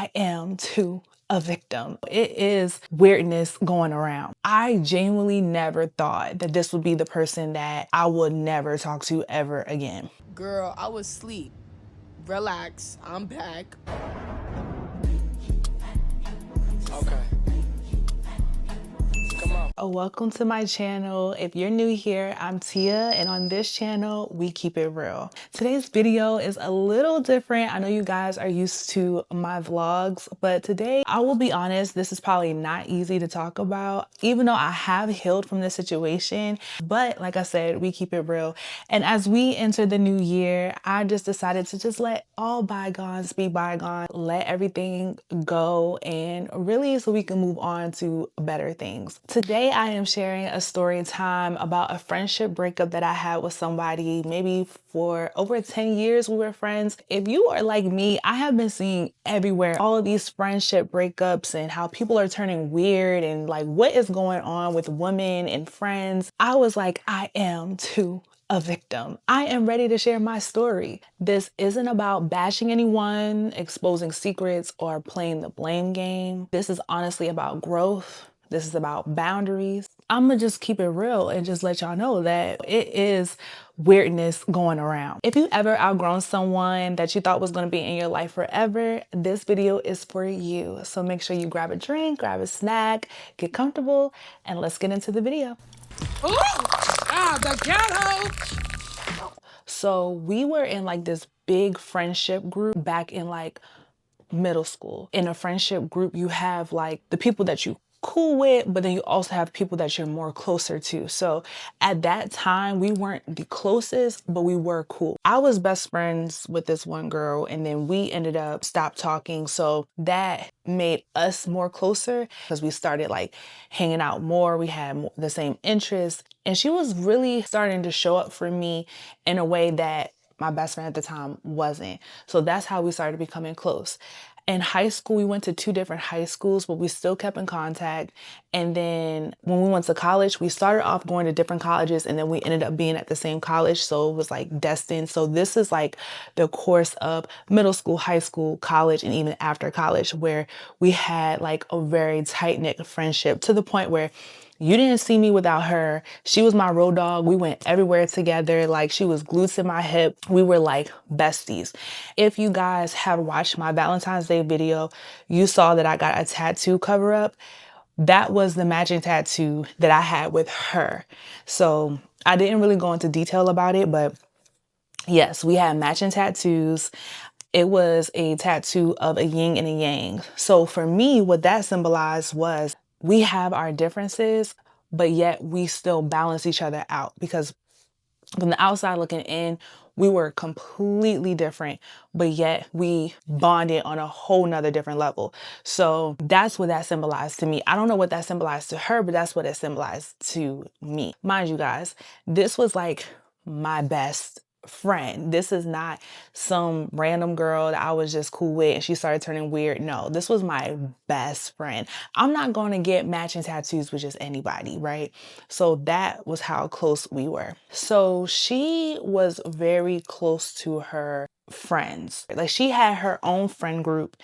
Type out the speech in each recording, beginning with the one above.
I am too a victim. It is weirdness going around. I genuinely never thought that this would be the person that I would never talk to ever again. Girl, I was asleep. Relax, I'm back. Okay. Come on. Welcome to my channel. If you're new here, I'm Tia, and on this channel, we keep it real. Today's video is a little different. I know you guys are used to my vlogs, but today, I will be honest, this is probably not easy to talk about, even though I have healed from this situation. But like I said, we keep it real. And as we enter the new year, I just decided to just let all bygones be bygones, let everything go, and really so we can move on to better things. Today, I am sharing a story time about a friendship breakup that I had with somebody. Maybe for over 10 years we were friends. If you are like me, I have been seeing everywhere all of these friendship breakups and how people are turning weird and like what is going on with women and friends. I was like, I am too a victim. I am ready to share my story. This isn't about bashing anyone, exposing secrets, or playing the blame game. This is honestly about growth. This is about boundaries. I'm gonna just keep it real and just let y'all know that it is weirdness going around. If you ever outgrown someone that you thought was gonna be in your life forever, this video is for you. So make sure you grab a drink, grab a snack, get comfortable, and let's get into the video. Ooh! Ah, the ghetto! So we were in like this big friendship group back in like middle school. In a friendship group, you have like the people that you cool with, but then you also have people that you're more closer to. So at that time, we weren't the closest, but we were cool. I was best friends with this one girl, and then we ended up stopped talking. So that made us more closer because we started like hanging out more. We had the same interests, and she was really starting to show up for me in a way that my best friend at the time wasn't. So that's how we started becoming close. In high school, we went to two different high schools, but we still kept in contact. And then when we went to college, we started off going to different colleges, and then we ended up being at the same college. So it was like destined. So this is like the course of middle school, high school, college, and even after college, where we had like a very tight-knit friendship to the point where you didn't see me without her. She was my road dog. We went everywhere together. Like she was glued to my hip. We were like besties. If you guys have watched my Valentine's Day video, you saw that I got a tattoo cover up. That was the matching tattoo that I had with her. So I didn't really go into detail about it, but yes, we had matching tattoos. It was a tattoo of a yin and a yang. So for me, what that symbolized was we have our differences, but yet we still balance each other out, because from the outside looking in, we were completely different, but yet we bonded on a whole nother different level. So that's what that symbolized to me. I don't know what that symbolized to her, but that's what it symbolized to me. Mind you guys, this was like my best friend. This is not some random girl that I was just cool with and she started turning weird. No, this was my best friend. I'm not going to get matching tattoos with just anybody, right? So that was how close we were. So she was very close to her friends. Like she had her own friend group,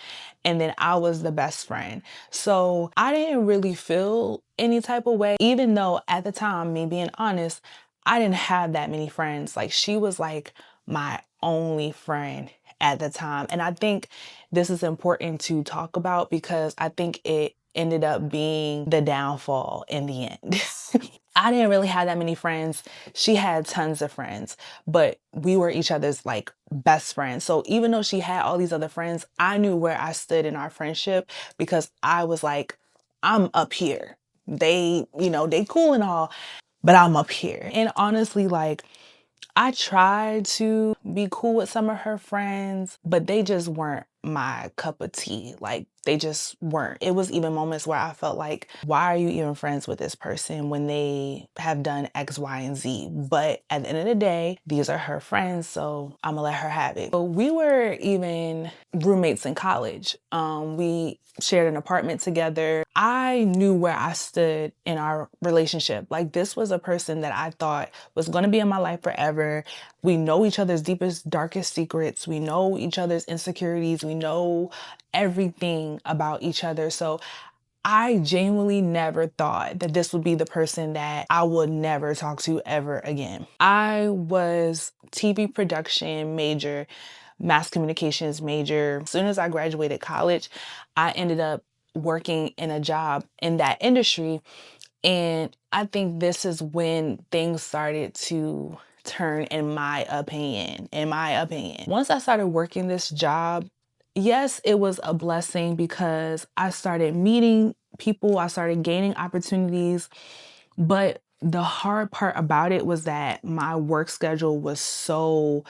and then I was the best friend. So I didn't really feel any type of way, even though at the time, me being honest, I didn't have that many friends. Like she was like my only friend at the time. And I think this is important to talk about because I think it ended up being the downfall in the end. I didn't really have that many friends. She had tons of friends, but we were each other's like best friends. So even though she had all these other friends, I knew where I stood in our friendship because I was like, I'm up here. They, they cool and all, but I'm up here. And honestly, like, I tried to be cool with some of her friends, but they just weren't my cup of tea. Like, they just weren't. It was even moments where I felt like, why are you even friends with this person when they have done X, Y, and Z? But at the end of the day, these are her friends, so I'm gonna let her have it. So we were even roommates in college. We shared an apartment together. I knew where I stood in our relationship. Like, this was a person that I thought was gonna be in my life forever. We know each other's deepest, darkest secrets. We know each other's insecurities. We know everything about each other. So I genuinely never thought that this would be the person that I would never talk to ever again. I was TV production major, mass communications major. As soon as I graduated college, I ended up working in a job in that industry. And I think this is when things started to turn, in my opinion. Once I started working this job, yes, it was a blessing because I started meeting people, I started gaining opportunities, but the hard part about it was that my work schedule was so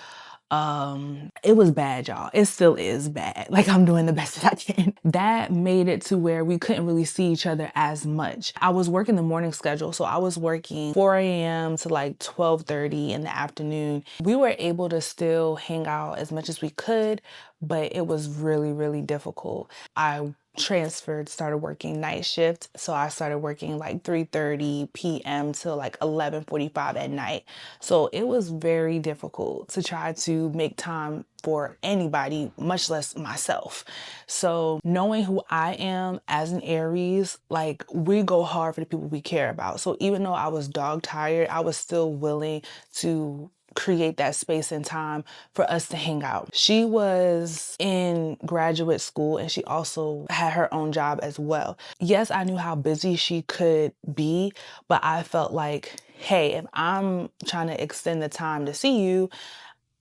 it was bad, y'all. It still is bad. Like, I'm doing the best that I can. That made it to where we couldn't really see each other as much. I was working the morning schedule, so I was working 4 a.m. to like 12:30 in the afternoon. We were able to still hang out as much as we could, but it was really, really difficult. I transferred, started working night shift, so I started working like 3:30 p.m. till like 11:45 at night. So it was very difficult to try to make time for anybody, much less myself. So knowing who I am as an Aries, like, we go hard for the people we care about. So even though I was dog tired, I was still willing to create that space and time for us to hang out. She was in graduate school and she also had her own job as well. Yes, I knew how busy she could be, but I felt like, hey, if I'm trying to extend the time to see you,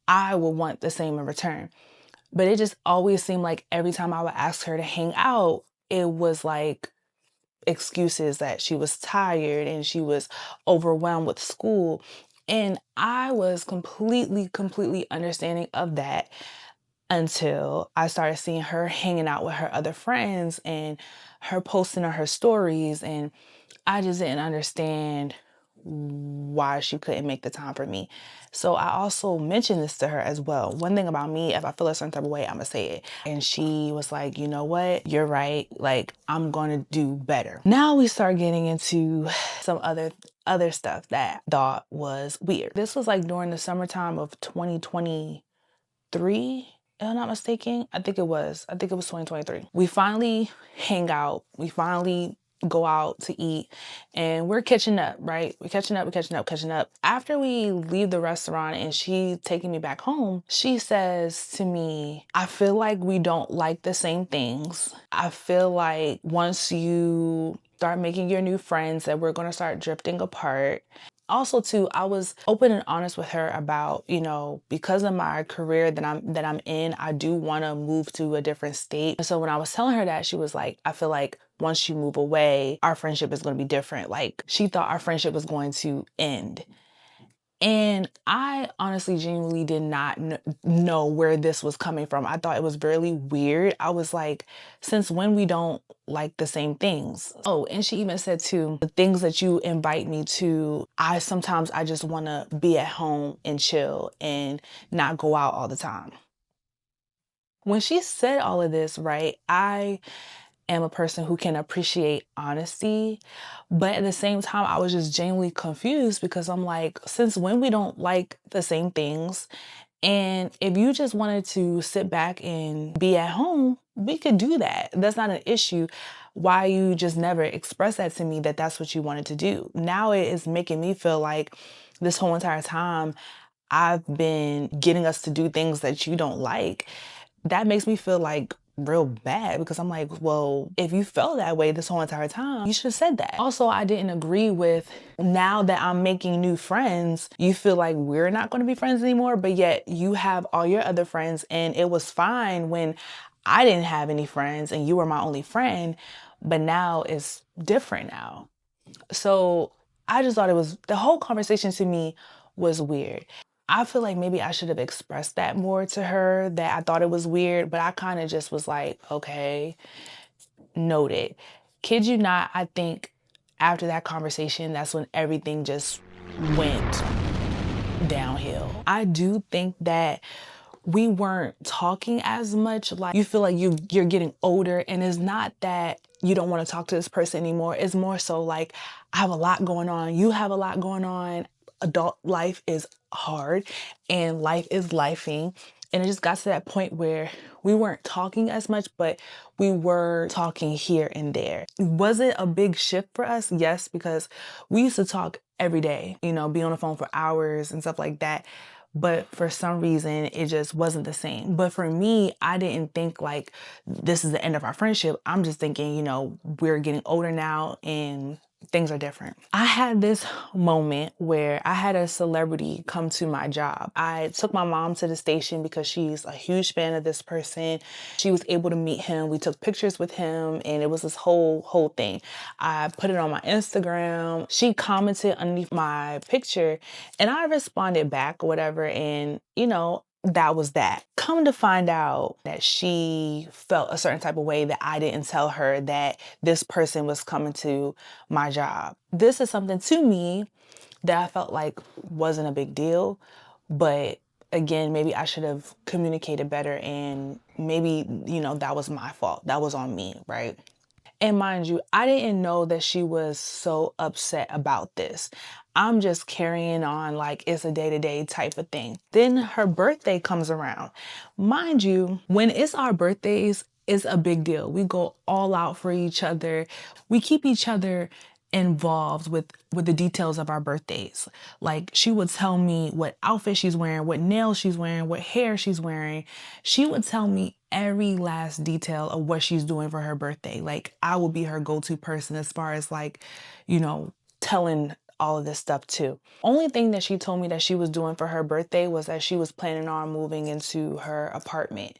I will want the same in return. But it just always seemed like every time I would ask her to hang out, it was like excuses that she was tired and she was overwhelmed with school. And I was completely understanding of that until I started seeing her hanging out with her other friends and her posting on her stories. And I just didn't understand why she couldn't make the time for me. So I also mentioned this to her as well. One thing about me, if I feel a certain type of way, I'm gonna say it. And she was like, you know what? You're right. Like, I'm gonna do better. Now we start getting into some other stuff that I thought was weird. This was like during the summertime of 2023. If I'm not mistaken. I think it was 2023. We finally hang out. We finally go out to eat and we're catching up, right? We're catching up. After we leave the restaurant and she's taking me back home, she says to me, I feel like we don't like the same things. I feel like once you start making your new friends that we're going to start drifting apart. Also too, I was open and honest with her about, because of my career that I'm in, I do want to move to a different state. And so when I was telling her that, she was like, I feel like once you move away, our friendship is going to be different. Like, she thought our friendship was going to end. And I honestly, genuinely did not know where this was coming from. I thought it was really weird. I was like, since when we don't like the same things? Oh, and she even said too, the things that you invite me to, sometimes I just want to be at home and chill and not go out all the time. When she said all of this, right, I am a person who can appreciate honesty, but at the same time, I was just genuinely confused because I'm like, since when we don't like the same things? And if you just wanted to sit back and be at home, we could do that. That's not an issue. Why you just never expressed that to me that that's what you wanted to do? Now it is making me feel like this whole entire time I've been getting us to do things that you don't like. That makes me feel like real bad because I'm like, well, if you felt that way this whole entire time, you should have said that. Also, I didn't agree with, now that I'm making new friends, you feel like we're not going to be friends anymore, but yet you have all your other friends and it was fine when I didn't have any friends and you were my only friend, but now it's different now. So I just thought the whole conversation to me was weird. I feel like maybe I should have expressed that more to her, that I thought it was weird, but I kind of just was like, okay, noted. Kid you not, I think after that conversation, that's when everything just went downhill. I do think that we weren't talking as much. Like, you feel like you're getting older, and it's not that you don't want to talk to this person anymore. It's more so like, I have a lot going on, you have a lot going on. Adult life is hard and life is lifing. And it just got to that point where we weren't talking as much, but we were talking here and there. Was it a big shift for us? Yes, because we used to talk every day, you know, be on the phone for hours and stuff like that. But for some reason, it just wasn't the same. But for me, I didn't think like this is the end of our friendship. I'm just thinking, you know, we're getting older now and things are different. I had this moment where I had a celebrity come to my job. I took my mom to the station because she's a huge fan of this person. She was able to meet him. We took pictures with him, and it was this whole thing. I put it on my Instagram. She commented underneath my picture, and I responded back or whatever, and you know, that was that. Come to find out that she felt a certain type of way that I didn't tell her that this person was coming to my job. This is something to me that I felt like wasn't a big deal, but again, maybe I should have communicated better, and maybe, you know, that was my fault. That was on me, right? And mind you, I didn't know that she was so upset about this. I'm just carrying on like it's a day-to-day type of thing. Then her birthday comes around. Mind you, when it's our birthdays, it's a big deal. We go all out for each other. We keep each other involved with the details of our birthdays. Like, she would tell me what outfit she's wearing, what nails she's wearing, what hair she's wearing. She would tell me every last detail of what she's doing for her birthday. Like, I would be her go-to person as far as like, you know, telling all of this stuff too. Only thing that she told me that she was doing for her birthday was that she was planning on moving into her apartment.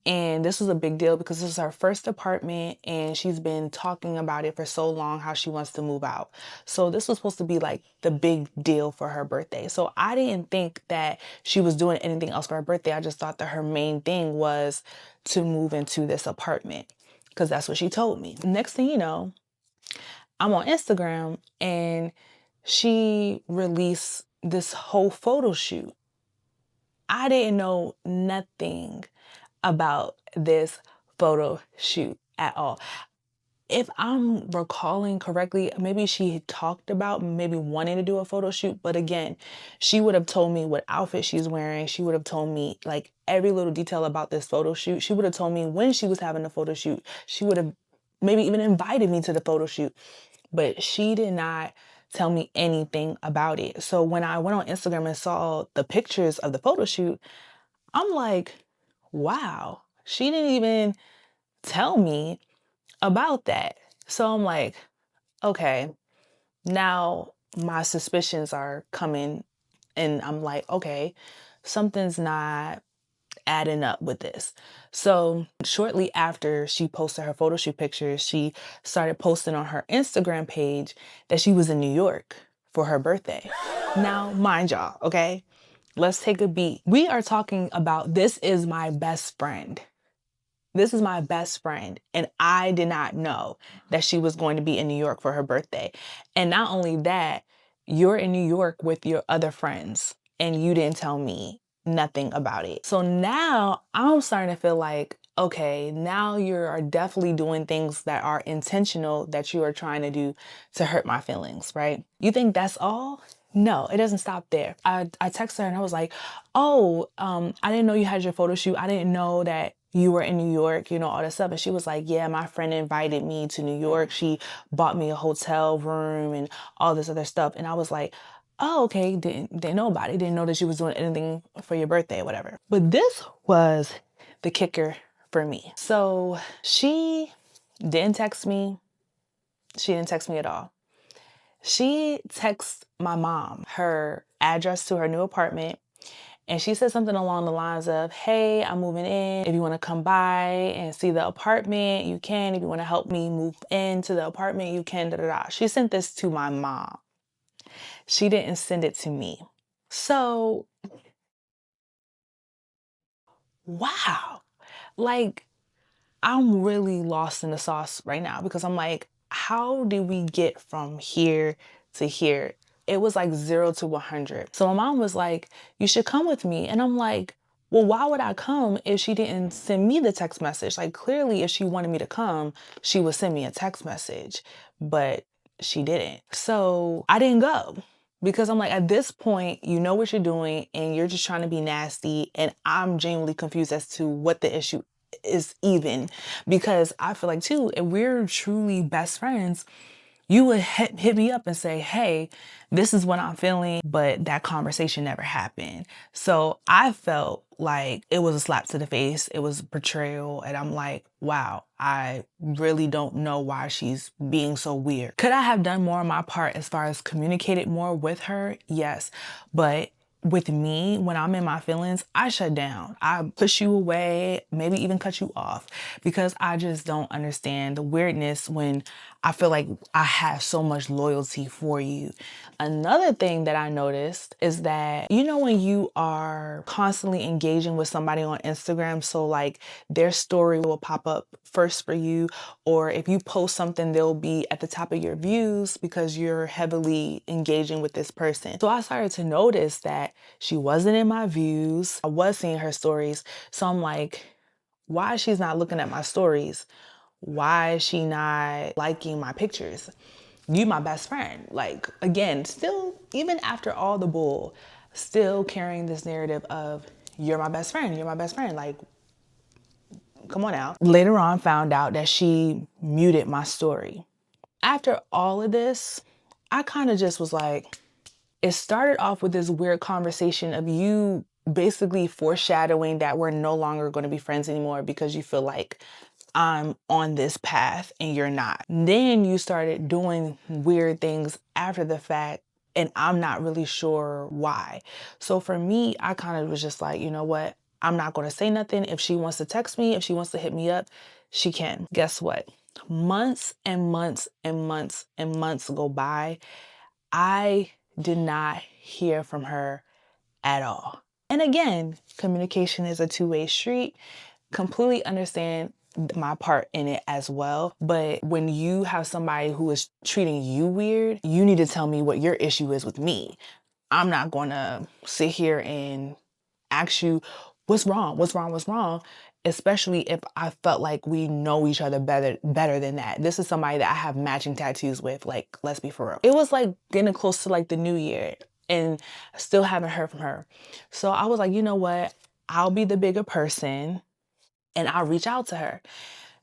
And this was a big deal because this is her first apartment, and she's been talking about it for so long, how she wants to move out. So this was supposed to be like the big deal for her birthday. So I didn't think that she was doing anything else for her birthday. I just thought that her main thing was to move into this apartment because that's what she told me. Next thing you know, I'm on Instagram and she released this whole photo shoot. I didn't know nothing about this photo shoot at all. If I'm recalling correctly, maybe she had talked about maybe wanting to do a photo shoot, but again, she would have told me what outfit she's wearing. She would have told me like every little detail about this photo shoot. She would have told me when she was having the photo shoot. She would have maybe even invited me to the photo shoot, but she did not tell me anything about it. So when I went on Instagram and saw the pictures of the photo shoot, I'm like, wow, she didn't even tell me about that. So I'm like, okay, now my suspicions are coming, and I'm like, okay, something's not adding up with this. So shortly after she posted her photo shoot pictures, she started posting on her Instagram page that she was in New York for her birthday. Now, mind y'all, okay? Let's take a beat. We are talking about, this is my best friend. This is my best friend. And I did not know that she was going to be in New York for her birthday. And not only that, you're in New York with your other friends and you didn't tell me nothing about it. So now I'm starting to feel like, okay, now you are definitely doing things that are intentional that you are trying to do to hurt my feelings, right? You think that's all? No, it doesn't stop there. I texted her and I was like, oh, I didn't know you had your photo shoot. I didn't know that you were in New York, you know, all this stuff. And she was like, yeah, my friend invited me to New York. She bought me a hotel room and all this other stuff. And I was like, oh, okay, didn't know about it. Didn't know that she was doing anything for your birthday or whatever. But this was the kicker for me. So she didn't text me. She didn't text me at all. She texts my mom her address to her new apartment, and she said something along the lines of, hey, I'm moving in. If you want to come by and see the apartment, you can. If you want to help me move into the apartment, you can. Da, da, da. She sent this to my mom. She didn't send it to me. So wow. Like, I'm really lost in the sauce right now because I'm like, how did we get from here to here? It was like 0 to 100. So my mom was like, you should come with me. And I'm like, well, why would I come if she didn't send me the text message? Like, clearly, if she wanted me to come, she would send me a text message, but she didn't. So I didn't go because I'm like, at this point, you know what you're doing and you're just trying to be nasty. And I'm genuinely confused as to what the issue is even, because I feel like too, if we're truly best friends, you would hit me up and say, hey, this is what I'm feeling, but that conversation never happened. So I felt like it was a slap to the face. It was betrayal. And I'm like, wow, I really don't know why she's being so weird. Could I have done more on my part as far as communicated more with her? Yes. But with me, when I'm in my feelings, I shut down. I push you away, maybe even cut you off, because I just don't understand the weirdness when I feel like I have so much loyalty for you. Another thing that I noticed is that, you know, when you are constantly engaging with somebody on Instagram, so like their story will pop up first for you, or if you post something, they'll be at the top of your views because you're heavily engaging with this person. So I started to notice that she wasn't in my views. I was seeing her stories. So I'm like, why she's not looking at my stories? Why is she not liking my pictures? You my best friend. Like, again, still, even after all the bull, still carrying this narrative of you're my best friend, you're my best friend. Like, come on now. Later on, found out that she muted my story. After all of this, I kind of just was like, it started off with this weird conversation of you basically foreshadowing that we're no longer going to be friends anymore because you feel like I'm on this path and you're not. Then you started doing weird things after the fact, and I'm not really sure why. So for me, I kind of was just like, you know what? I'm not going to say nothing. If she wants to text me, if she wants to hit me up, she can. Guess what? Months and months and months and months go by. I did not hear from her at all. And again, communication is a two-way street. Completely understand my part in it as well. But when you have somebody who is treating you weird, you need to tell me what your issue is with me. I'm not going to sit here and ask you what's wrong, what's wrong, what's wrong, especially if I felt like we know each other better than that. This is somebody that I have matching tattoos with, like, let's be for real. It was like getting close to like the new year and still haven't heard from her. So I was like, you know what? I'll be the bigger person and I'll reach out to her.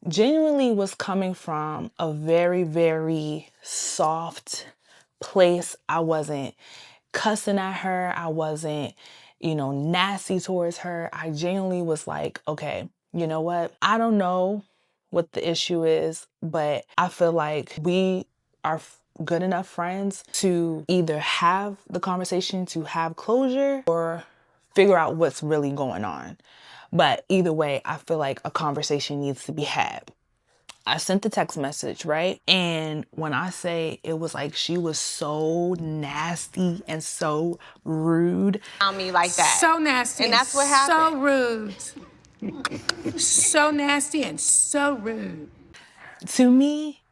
Genuinely was coming from a very, very soft place. I wasn't cussing at her. I wasn't, nasty towards her. I genuinely was like, okay, you know what? I don't know what the issue is, but I feel like we are good enough friends to either have the conversation, to have closure, or figure out what's really going on. But either way, I feel like a conversation needs to be had. I sent the text message, right? And when I say it was like she was so nasty and so rude. On me like that. So nasty. And that's what happened. So rude. So nasty and so rude. To me,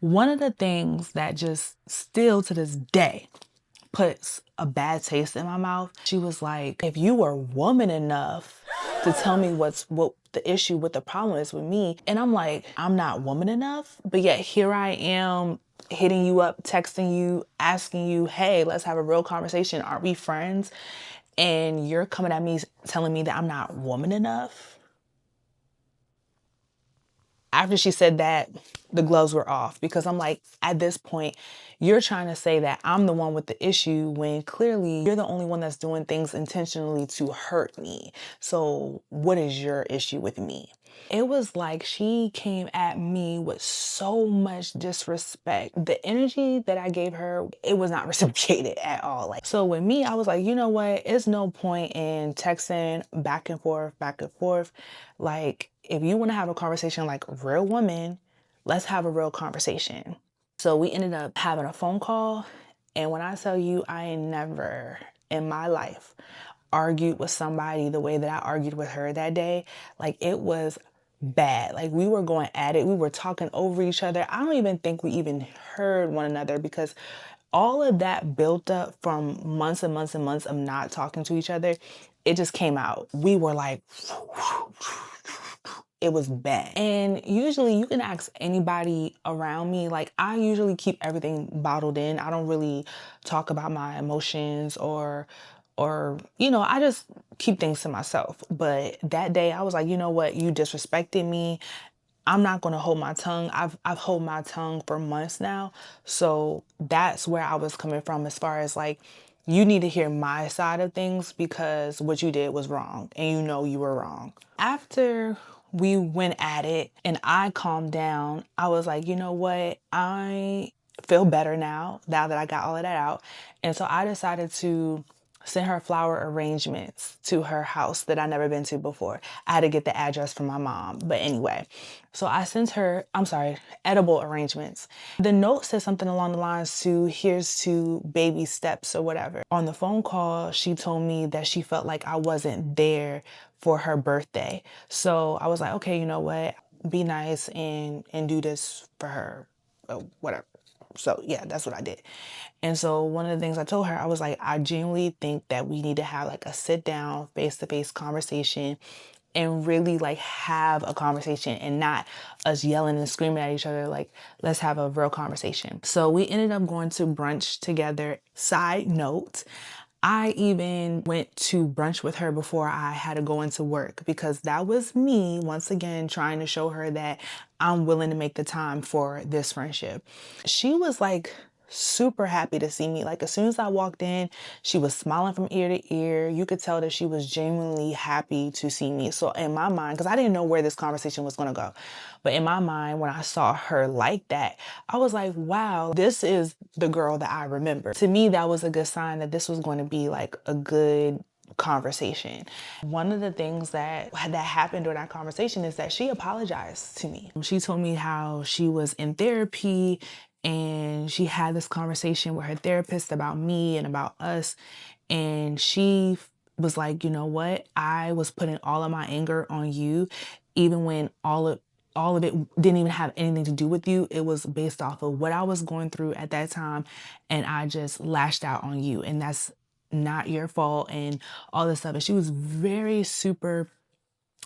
one of the things that just still to this day puts a bad taste in my mouth, she was like, if you were woman enough to tell me what the issue, what the problem is with me. And I'm like, I'm not woman enough, but yet here I am hitting you up, texting you, asking you, hey, let's have a real conversation. Are we friends? And you're coming at me telling me that I'm not woman enough. After she said that, the gloves were off, because I'm like, at this point, you're trying to say that I'm the one with the issue when clearly you're the only one that's doing things intentionally to hurt me. So what is your issue with me? It was like she came at me with so much disrespect. The energy that I gave her, it was not reciprocated at all. Like, so with me, I was like, you know what? It's no point in texting back and forth, back and forth. Like, if you want to have a conversation like a real woman, let's have a real conversation. So we ended up having a phone call. And when I tell you, I ain't never in my life argued with somebody the way that I argued with her that day, like it was bad. Like we were going at it. We were talking over each other. I don't even think we even heard one another because all of that built up from months and months and months of not talking to each other, it just came out. We were like, it was bad. And usually you can ask anybody around me. Like I usually keep everything bottled in. I don't really talk about my emotions or I just keep things to myself. But that day I was like, you know what? You disrespected me. I'm not going to hold my tongue. I've held my tongue for months now. So that's where I was coming from as far as like, you need to hear my side of things because what you did was wrong and you know you were wrong. After we went at it and I calmed down, I was like, you know what? I feel better now that I got all of that out. And so I decided to send her flower arrangements to her house that I never been to before. I had to get the address from my mom. But anyway, so I sent her, edible arrangements. The note said something along the lines to, here's to baby steps or whatever. On the phone call, she told me that she felt like I wasn't there for her birthday. So I was like, okay, you know what? Be nice and do this for her or whatever. So yeah, that's what I did. And so one of the things I told her, I was like, I genuinely think that we need to have like a sit down, face-to-face conversation and really like have a conversation and not us yelling and screaming at each other. Like, let's have a real conversation. So we ended up going to brunch together. Side note, I even went to brunch with her before I had to go into work because that was me, once again, trying to show her that I'm willing to make the time for this friendship. She was like super happy to see me. Like as soon as I walked in, she was smiling from ear to ear. You could tell that she was genuinely happy to see me. So in my mind, because I didn't know where this conversation was going to go, but in my mind, when I saw her like that, I was like, wow, this is the girl that I remember. To me, that was a good sign that this was going to be like a good conversation. One of the things that happened during that conversation is that she apologized to me. She told me how she was in therapy and she had this conversation with her therapist about me and about us. And she was like, you know what? I was putting all of my anger on you, even when all of it didn't even have anything to do with you. It was based off of what I was going through at that time. And I just lashed out on you. And that's not your fault and all this stuff. And she was very super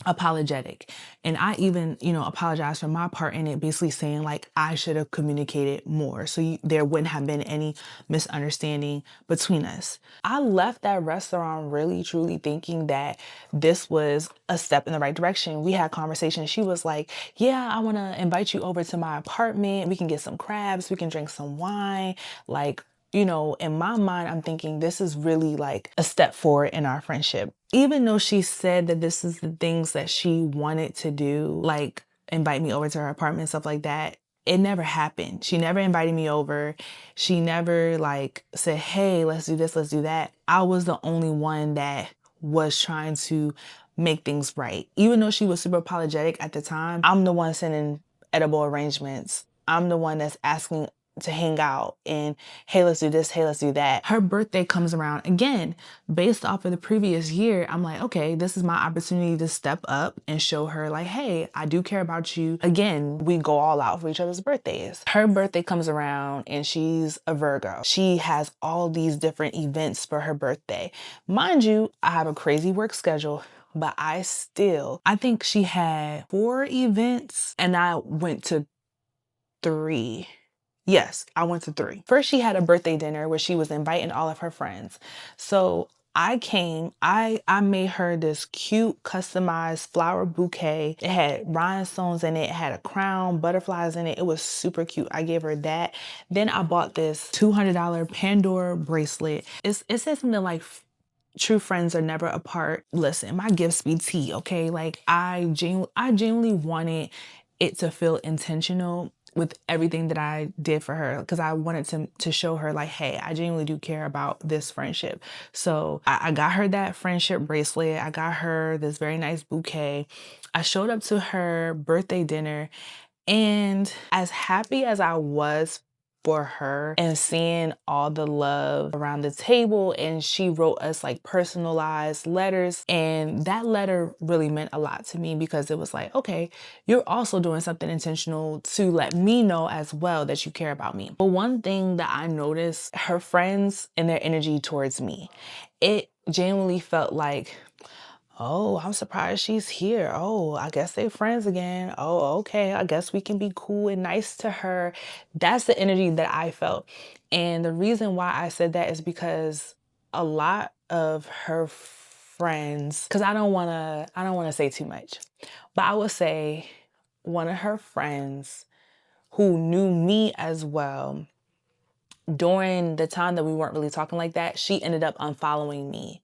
apologetic. And I even, apologized for my part in it, basically saying like I should have communicated more so there wouldn't have been any misunderstanding between us. I left that restaurant really truly thinking that this was a step in the right direction. We had conversations. She was like, yeah, I want to invite you over to my apartment. We can get some crabs. We can drink some wine. Like, in my mind, I'm thinking this is really like a step forward in our friendship. Even though she said that this is the things that she wanted to do, like invite me over to her apartment and stuff like that, it never happened. She never invited me over. She never like said, hey, let's do this, let's do that. I was the only one that was trying to make things right. Even though she was super apologetic at the time, I'm the one sending edible arrangements. I'm the one that's asking to hang out and hey, let's do this, hey, let's do that. Her birthday comes around again, based off of the previous year. I'm like, okay, this is my opportunity to step up and show her like, hey, I do care about you. Again, we go all out for each other's birthdays. Her birthday comes around and she's a Virgo. She has all these different events for her birthday. Mind you, I have a crazy work schedule, but I think she had 4 events and I went to 3. Yes, I went to 3. First, she had a birthday dinner where she was inviting all of her friends. So I came, I made her this cute customized flower bouquet. It had rhinestones in it, it had a crown, butterflies in it. It was super cute. I gave her that. Then I bought this $200 Pandora bracelet. It says something like, true friends are never apart. Listen, my gifts be tea, okay? Like I genuinely wanted it to feel intentional with everything that I did for her because I wanted to show her like, hey, I genuinely do care about this friendship. So I got her that friendship bracelet. I got her this very nice bouquet. I showed up to her birthday dinner and as happy as I was for her and seeing all the love around the table. And she wrote us like personalized letters. And that letter really meant a lot to me because it was like, okay, you're also doing something intentional to let me know as well that you care about me. But one thing that I noticed, her friends and their energy towards me, it genuinely felt like, oh, I'm surprised she's here. Oh, I guess they're friends again. Oh, okay. I guess we can be cool and nice to her. That's the energy that I felt. And the reason why I said that is because a lot of her friends, because I don't want to say too much, but I would say one of her friends who knew me as well during the time that we weren't really talking like that, she ended up unfollowing me.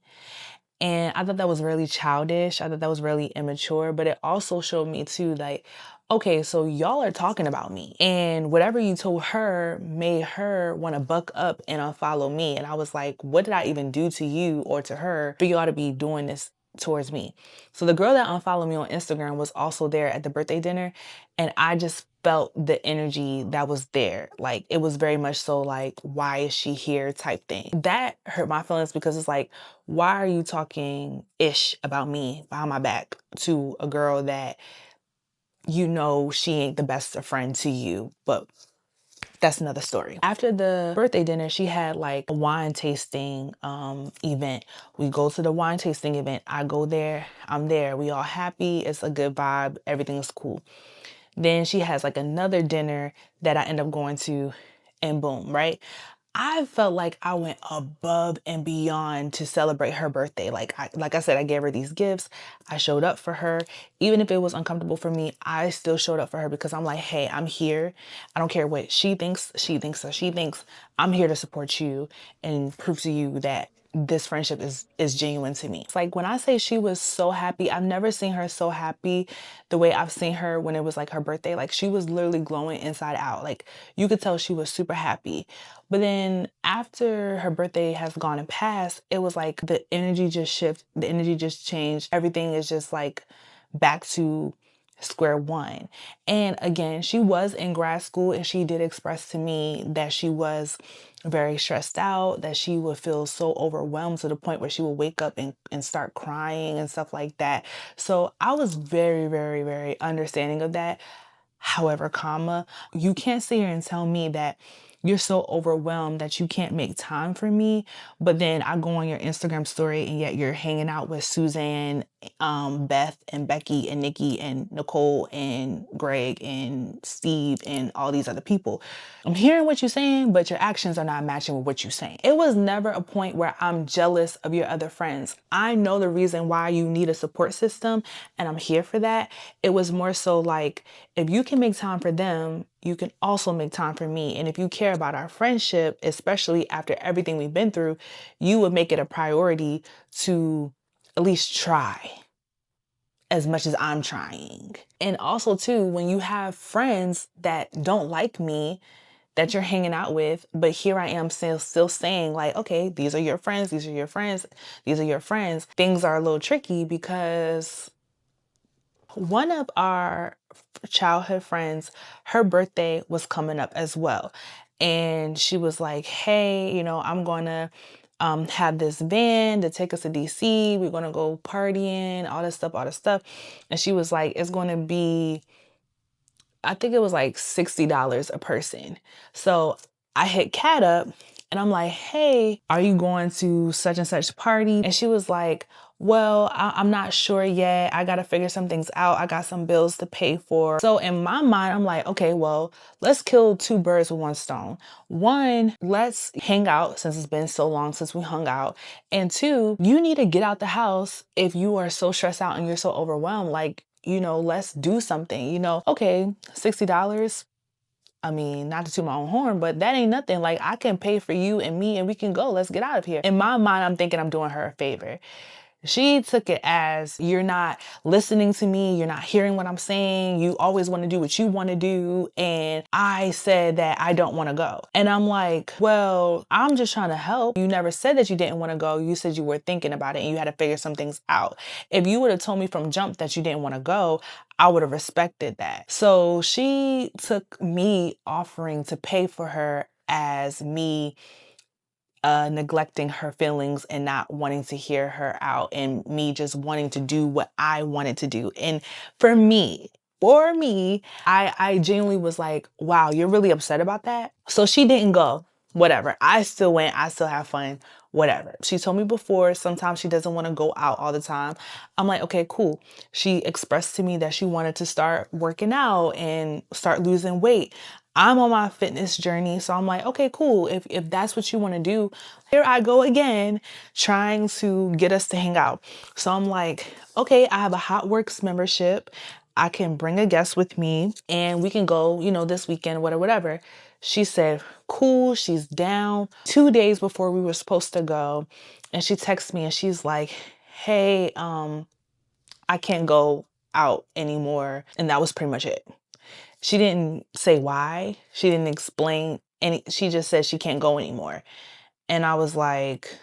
And I thought that was really childish. I thought that was really immature, but it also showed me too, like, okay, so y'all are talking about me. And whatever you told her made her want to buck up and unfollow me. And I was like, what did I even do to you or to her for y'all to be doing this towards me? So the girl that unfollowed me on Instagram was also there at the birthday dinner. And I just felt the energy that was there. Like, it was very much so like, why is she here type thing. That hurt my feelings because it's like, why are you talking ish about me behind my back to a girl that you know she ain't the best of friend to you? But that's another story. After the birthday dinner, she had like a wine tasting event. We go to the wine tasting event. I go there. I'm there. We all happy. It's a good vibe. Everything's cool. Then she has like another dinner that I end up going to, and boom, right? I felt like I went above and beyond to celebrate her birthday. Like I said, I gave her these gifts. I showed up for her. Even if it was uncomfortable for me, I still showed up for her because I'm like, hey, I'm here. I don't care what she thinks, or she thinks. I'm here to support you and prove to you that this friendship is genuine to me. It's like when I say she was so happy, I've never seen her so happy the way I've seen her when it was like her birthday. Like, she was literally glowing inside out. Like, you could tell she was super happy. But then after her birthday has gone and passed, it was like the energy just shifted, the energy just changed. Everything is just like back to square one. And again, she was in grad school and she did express to me that she was very stressed out, that she would feel so overwhelmed to the point where she would wake up and start crying and stuff like that. So I was very, very, very understanding of that. However, you can't sit here and tell me that you're so overwhelmed that you can't make time for me, but then I go on your Instagram story and yet you're hanging out with Suzanne, Beth and Becky and Nikki and Nicole and Greg and Steve and all these other people. I'm hearing what you're saying, but your actions are not matching with what you're saying. It was never a point where I'm jealous of your other friends. I know the reason why you need a support system and I'm here for that. It was more so like, if you can make time for them, you can also make time for me. And if you care about our friendship, especially after everything we've been through, you would make it a priority to at least try as much as I'm trying. And also too, when you have friends that don't like me, that you're hanging out with, but here I am still saying like, okay, these are your friends, these are your friends, these are your friends. Things are a little tricky because one of our childhood friends, her birthday was coming up as well. And she was like, hey, I'm going to have this van to take us to DC. We're going to go partying, all this stuff, all this stuff. And she was like, it's going to be, I think it was like $60 a person. So I hit Kat up and I'm like, hey, are you going to such and such party? And she was like, well, I'm not sure yet. I got to figure some things out. I got some bills to pay for. So in my mind, I'm like, okay, well, let's kill two birds with one stone. One, let's hang out since it's been so long since we hung out. And two, you need to get out the house if you are so stressed out and you're so overwhelmed. Like, let's do something, okay, $60. I mean, not to toot my own horn, but that ain't nothing. Like, I can pay for you and me and we can go. Let's get out of here. In my mind, I'm thinking I'm doing her a favor. She took it as, you're not listening to me. You're not hearing what I'm saying. You always want to do what you want to do. And I said that I don't want to go. And I'm like, well, I'm just trying to help. You never said that you didn't want to go. You said you were thinking about it and you had to figure some things out. If you would have told me from jump that you didn't want to go, I would have respected that. So she took me offering to pay for her as me neglecting her feelings and not wanting to hear her out, and me just wanting to do what I wanted to do. And for me, I genuinely was like, wow, you're really upset about that? So she didn't go. Whatever. I still went. I still have fun. Whatever. She told me before, sometimes she doesn't want to go out all the time. I'm like, okay, cool. She expressed to me that she wanted to start working out and start losing weight. I'm on my fitness journey. So I'm like, okay, cool. If that's what you want to do, here I go again, trying to get us to hang out. So I'm like, okay, I have a Hot Works membership. I can bring a guest with me and we can go, this weekend, whatever. She said, cool, she's down. 2 days before we were supposed to go, and she texts me and she's like, hey, I can't go out anymore. And that was pretty much it. She didn't say why. She didn't explain any. She just said she can't go anymore. And I was like,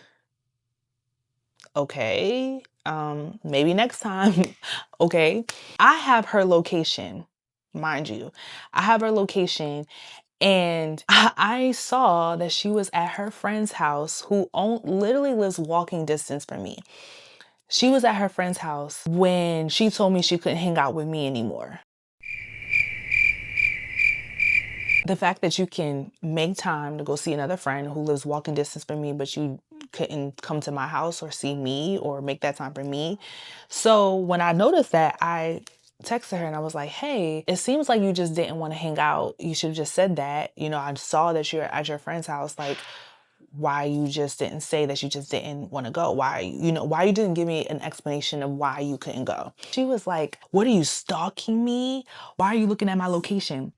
okay, maybe next time. Okay. I have her location, mind you. I have her location, and I saw that she was at her friend's house who literally lives walking distance from me. She was at her friend's house when she told me she couldn't hang out with me anymore. The fact that you can make time to go see another friend who lives walking distance from me, but you couldn't come to my house or see me or make that time for me. So when I noticed that, I texted her and I was like, hey, it seems like you just didn't want to hang out. You should have just said that. I saw that you're at your friend's house. Like, why you just didn't say that you just didn't want to go? Why you didn't give me an explanation of why you couldn't go? She was like, what are you, stalking me? Why are you looking at my location?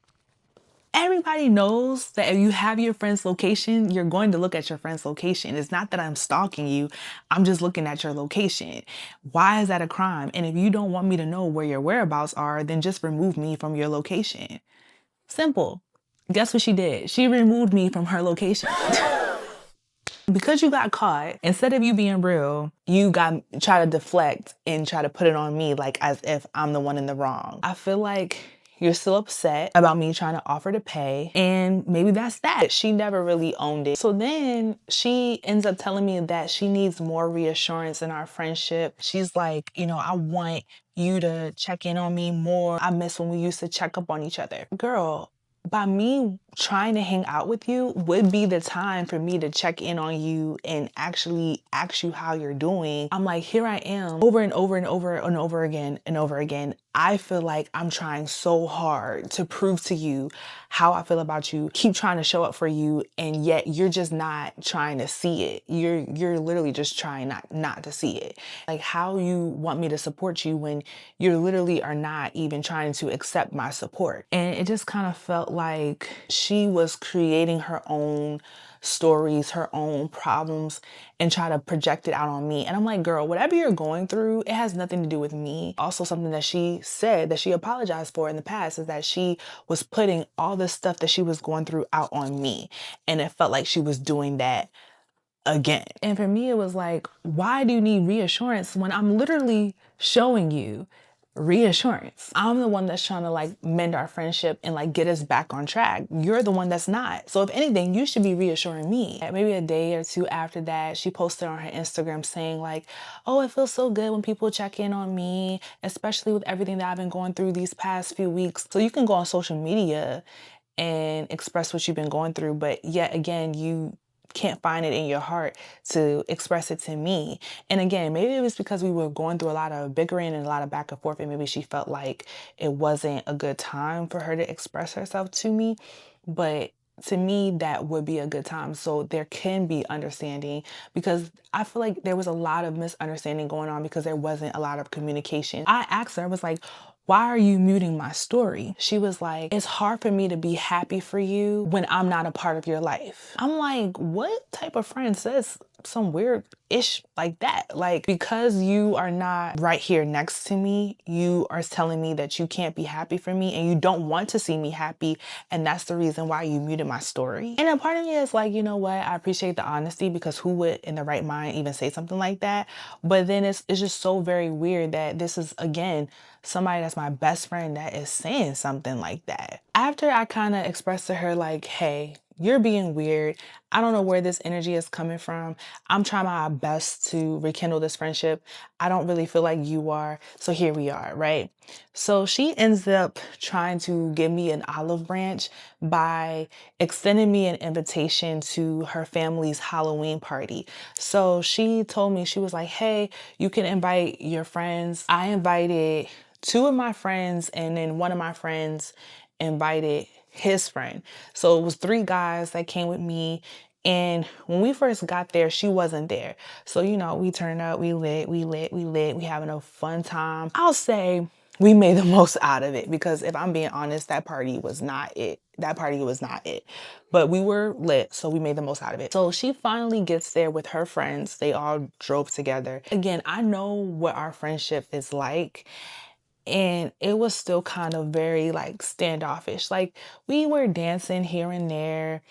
Everybody knows that if you have your friend's location, you're going to look at your friend's location. It's not that I'm stalking you. I'm just looking at your location. Why is that a crime? And if you don't want me to know where your whereabouts are, then just remove me from your location. Simple. Guess what she did? She removed me from her location. Because you got caught, instead of you being real, you try to deflect and try to put it on me like as if I'm the one in the wrong. I feel like you're still upset about me trying to offer to pay, and maybe that's that. She never really owned it. So then she ends up telling me that she needs more reassurance in our friendship. She's like, I want you to check in on me more. I miss when we used to check up on each other. Girl, by me trying to hang out with you would be the time for me to check in on you and actually ask you how you're doing. I'm like, here I am over and over and over and over again and over again. I feel like I'm trying so hard to prove to you how I feel about you, keep trying to show up for you, and yet you're just not trying to see it. You're literally just trying not to see it. Like, how you want me to support you when you literally are not even trying to accept my support. And it just kind of felt like she was creating her own stories, her own problems, and try to project it out on me. And I'm like, girl, whatever you're going through, it has nothing to do with me. Also, something that she said that she apologized for in the past is that she was putting all the stuff that she was going through out on me. And it felt like she was doing that again. And for me, it was like, why do you need reassurance when I'm literally showing you reassurance? I'm the one that's trying to mend our friendship and get us back on track. You're the one that's not. So if anything, you should be reassuring me. Maybe a day or two after that, she posted on her Instagram saying oh, it feels so good when people check in on me, especially with everything that I've been going through these past few weeks. So you can go on social media and express what you've been going through, but yet again, you can't find it in your heart to express it to me. And again, maybe it was because we were going through a lot of bickering and a lot of back and forth, and maybe she felt like it wasn't a good time for her to express herself to me. But to me, that would be a good time. So there can be understanding, because I feel like there was a lot of misunderstanding going on because there wasn't a lot of communication. I asked her, I was like, why are you muting my story? She was like, it's hard for me to be happy for you when I'm not a part of your life. I'm like, what type of friend says some weird ish like that? Because you are not right here next to me, you are telling me that you can't be happy for me and you don't want to see me happy, and that's the reason why you muted my story. And a part of me is like, you know what, I appreciate the honesty, because who would in the right mind even say something like that? But then it's just so very weird that this is, again, somebody that's my best friend that is saying something like that. After I kind of expressed to her hey, you're being weird. I don't know where this energy is coming from. I'm trying my best to rekindle this friendship. I don't really feel like you are. So here we are, right? So she ends up trying to give me an olive branch by extending me an invitation to her family's Halloween party. So she told me, she was like, hey, you can invite your friends. I invited two of my friends, and then one of my friends invited his friend. So it was three guys that came with me. And when we first got there, she wasn't there. So, you know, we turned up, we lit, we having a fun time. I'll say we made the most out of it, because if I'm being honest, that party was not it. That party was not it. But we were lit, so we made the most out of it. So she finally gets there with her friends. They all drove together. Again, I know what our friendship is like. And it was still kind of very like standoffish. Like, we were dancing here and there,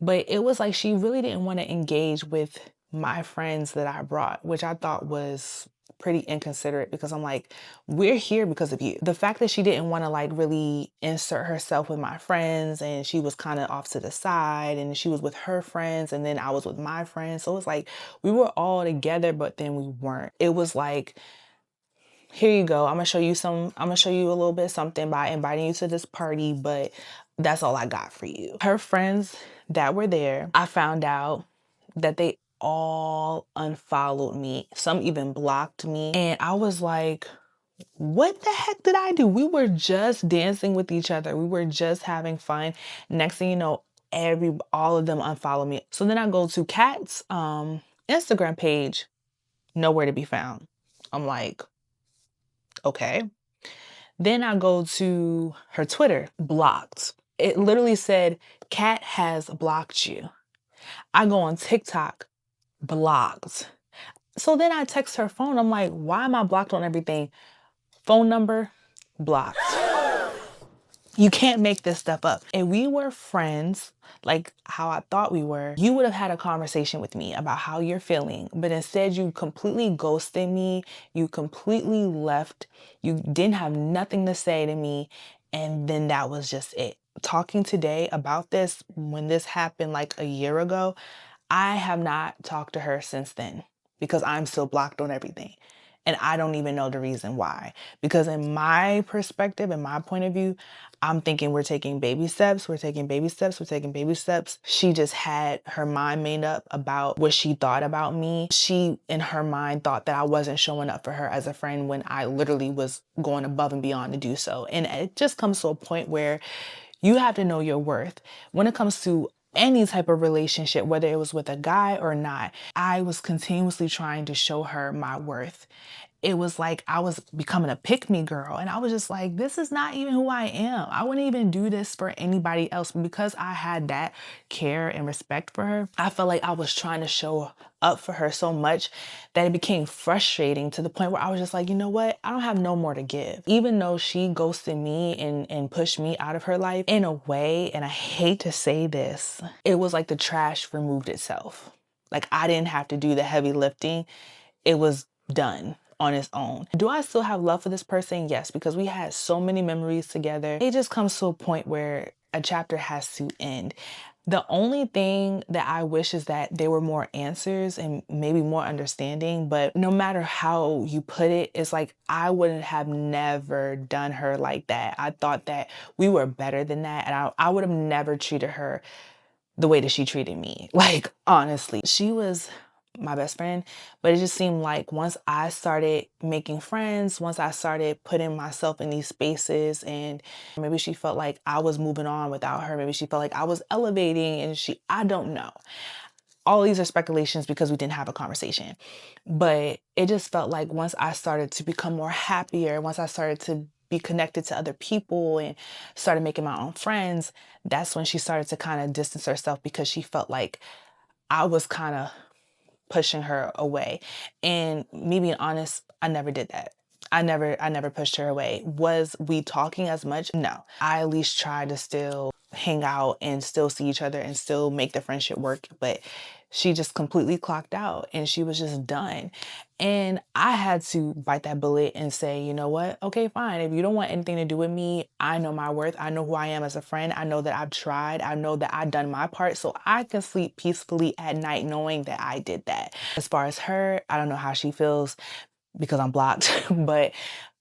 but it was like she really didn't want to engage with my friends that I brought, which I thought was pretty inconsiderate, because I'm like, we're here because of you. The fact that she didn't want to like really insert herself with my friends, and she was kind of off to the side, and she was with her friends, and then I was with my friends. So it was like we were all together, but then we weren't. It was like, here you go. I'm gonna show you a little bit of something by inviting you to this party, but that's all I got for you. Her friends that were there, I found out that they all unfollowed me. Some even blocked me. And I was like, what the heck did I do? We were just dancing with each other. We were just having fun. Next thing you know, all of them unfollow me. So then I go to Kat's Instagram page, nowhere to be found. I'm like, okay. Then I go to her Twitter, blocked. It literally said, Kat has blocked you. I go on TikTok, blocked. So then I text her phone. I'm like, why am I blocked on everything? Phone number, blocked. You can't make this stuff up. And we were friends, like how I thought we were. You would have had a conversation with me about how you're feeling, but instead you completely ghosted me. You completely left. You didn't have nothing to say to me. And then that was just it. Talking today about this, when this happened like a year ago, I have not talked to her since then, because I'm still blocked on everything. And I don't even know the reason why. Because in my perspective, in my point of view, I'm thinking we're taking baby steps, we're taking baby steps, we're taking baby steps. She just had her mind made up about what she thought about me. She, in her mind, thought that I wasn't showing up for her as a friend when I literally was going above and beyond to do so. And it just comes to a point where you have to know your worth. When it comes to any type of relationship, whether it was with a guy or not, I was continuously trying to show her my worth. It was like I was becoming a pick-me girl. And I was just like, this is not even who I am. I wouldn't even do this for anybody else. But because I had that care and respect for her, I felt like I was trying to show up for her so much that it became frustrating, to the point where I was just like, you know what? I don't have no more to give. Even though she ghosted me and pushed me out of her life, in a way, and I hate to say this, it was like the trash removed itself. Like, I didn't have to do the heavy lifting. It was done on its own. Do I still have love for this person? Yes, because we had so many memories together. It just comes to a point where a chapter has to end. The only thing that I wish is that there were more answers and maybe more understanding, but no matter how you put it, it's like I wouldn't have never done her like that. I thought that we were better than that, and I would have never treated her the way that she treated me. Like, honestly, she was my best friend, but it just seemed like once I started making friends, once I started putting myself in these spaces, and maybe she felt like I was moving on without her. Maybe she felt like I was elevating, and I don't know. All these are speculations because we didn't have a conversation. But it just felt like once I started to become more happier, once I started to be connected to other people and started making my own friends, that's when she started to kind of distance herself, because she felt like I was kind of pushing her away. And me being honest, I never did that. I never pushed her away. Was we talking as much? No. I at least tried to still hang out and still see each other and still make the friendship work, but she just completely clocked out and she was just done. And I had to bite that bullet and say, you know what? Okay, fine. If you don't want anything to do with me, I know my worth. I know who I am as a friend. I know that I've tried. I know that I've done my part. So I can sleep peacefully at night knowing that I did that. As far as her, I don't know how she feels because I'm blocked, but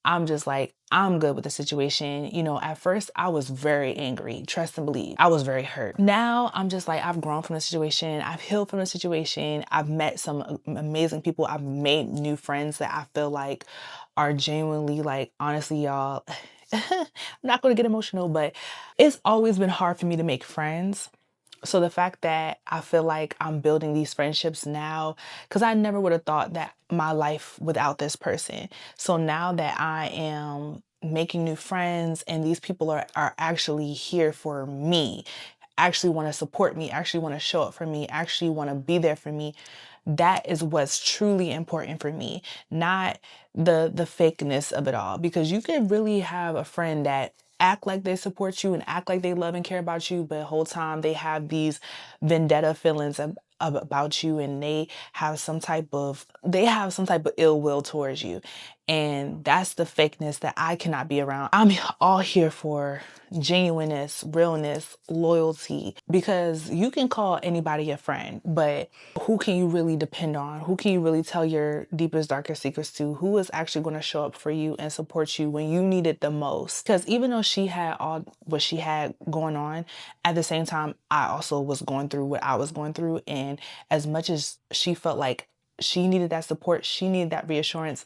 I'm just like, I'm good with the situation. You know, at first I was very angry, trust and believe. I was very hurt. Now I'm just like, I've grown from the situation. I've healed from the situation. I've met some amazing people. I've made new friends that I feel like are genuinely, like, honestly, y'all, I'm not going to get emotional, but it's always been hard for me to make friends. So the fact that I feel like I'm building these friendships now, because I never would have thought that my life without this person. So now that I am making new friends and these people are actually here for me, actually want to support me, actually want to show up for me, actually want to be there for me, that is what's truly important for me, not the fakeness of it all. Because you could really have a friend that act like they support you and act like they love and care about you, but the whole time they have these vendetta feelings about you, and they have some type of ill will towards you. And that's the fakeness that I cannot be around. I'm all here for genuineness, realness, loyalty, because you can call anybody a friend, but who can you really depend on? Who can you really tell your deepest, darkest secrets to? Who is actually going to show up for you and support you when you need it the most? Because even though she had all what she had going on, at the same time, I also was going through what I was going through. And as much as she felt like she needed that support, she needed that reassurance,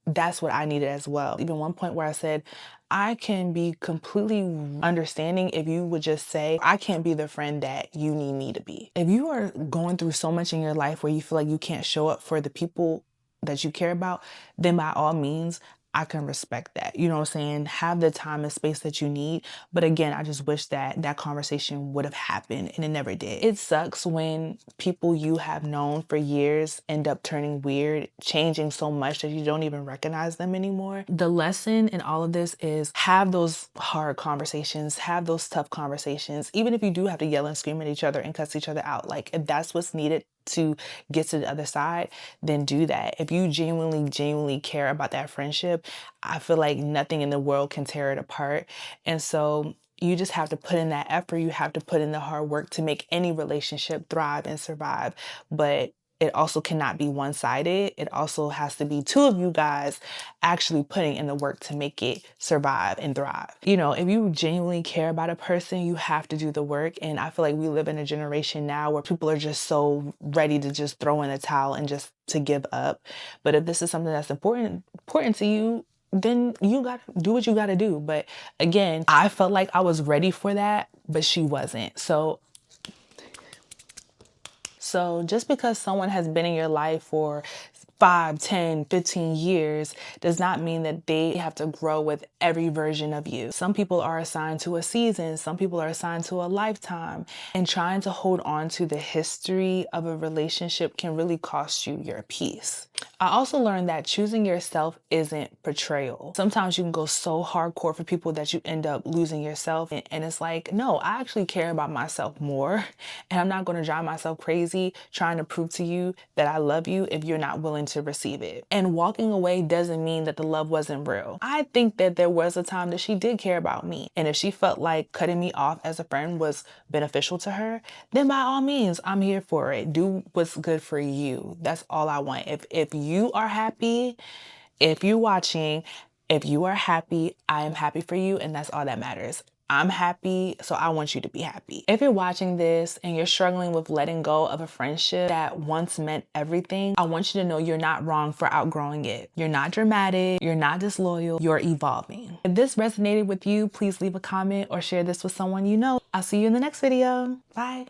that's what I needed as well. Even one point where I said, I can be completely understanding if you would just say, I can't be the friend that you need me to be. If you are going through so much in your life where you feel like you can't show up for the people that you care about, then by all means, I can respect that. You know what I'm saying? Have the time and space that you need. But again, I just wish that that conversation would have happened, and it never did. It sucks when people you have known for years end up turning weird, changing so much that you don't even recognize them anymore. The lesson in all of this is have those hard conversations, have those tough conversations, even if you do have to yell and scream at each other and cuss each other out. Like, if that's what's needed to get to the other side, then do that. If you genuinely care about that friendship, I feel like nothing in the world can tear it apart. And so you just have to put in that effort. You have to put in the hard work to make any relationship thrive and survive. But it also cannot be one-sided. It also has to be two of you guys actually putting in the work to make it survive and thrive. You know, if you genuinely care about a person, you have to do the work. And I feel like we live in a generation now where people are just so ready to just throw in a towel and just to give up. But if this is something that's important to you, then you got to do what you got to do. But again, I felt like I was ready for that, but she wasn't. So just because someone has been in your life for 5, 10, 15 years does not mean that they have to grow with every version of you. Some people are assigned to a season, some people are assigned to a lifetime, and trying to hold on to the history of a relationship can really cost you your peace. I also learned that choosing yourself isn't betrayal. Sometimes you can go so hardcore for people that you end up losing yourself. And it's like, no, I actually care about myself more. And I'm not going to drive myself crazy trying to prove to you that I love you if you're not willing to receive it. And walking away doesn't mean that the love wasn't real. I think that there was a time that she did care about me. And if she felt like cutting me off as a friend was beneficial to her, then by all means, I'm here for it. Do what's good for you. That's all I want. If you are happy, if you're watching, if you are happy, I am happy for you, and that's all that matters. I'm happy, so I want you to be happy. If you're watching this and you're struggling with letting go of a friendship that once meant everything, I want you to know you're not wrong for outgrowing it. You're not dramatic, you're not disloyal, you're evolving. If this resonated with you, please leave a comment or share this with someone you know. I'll see you in the next video. Bye.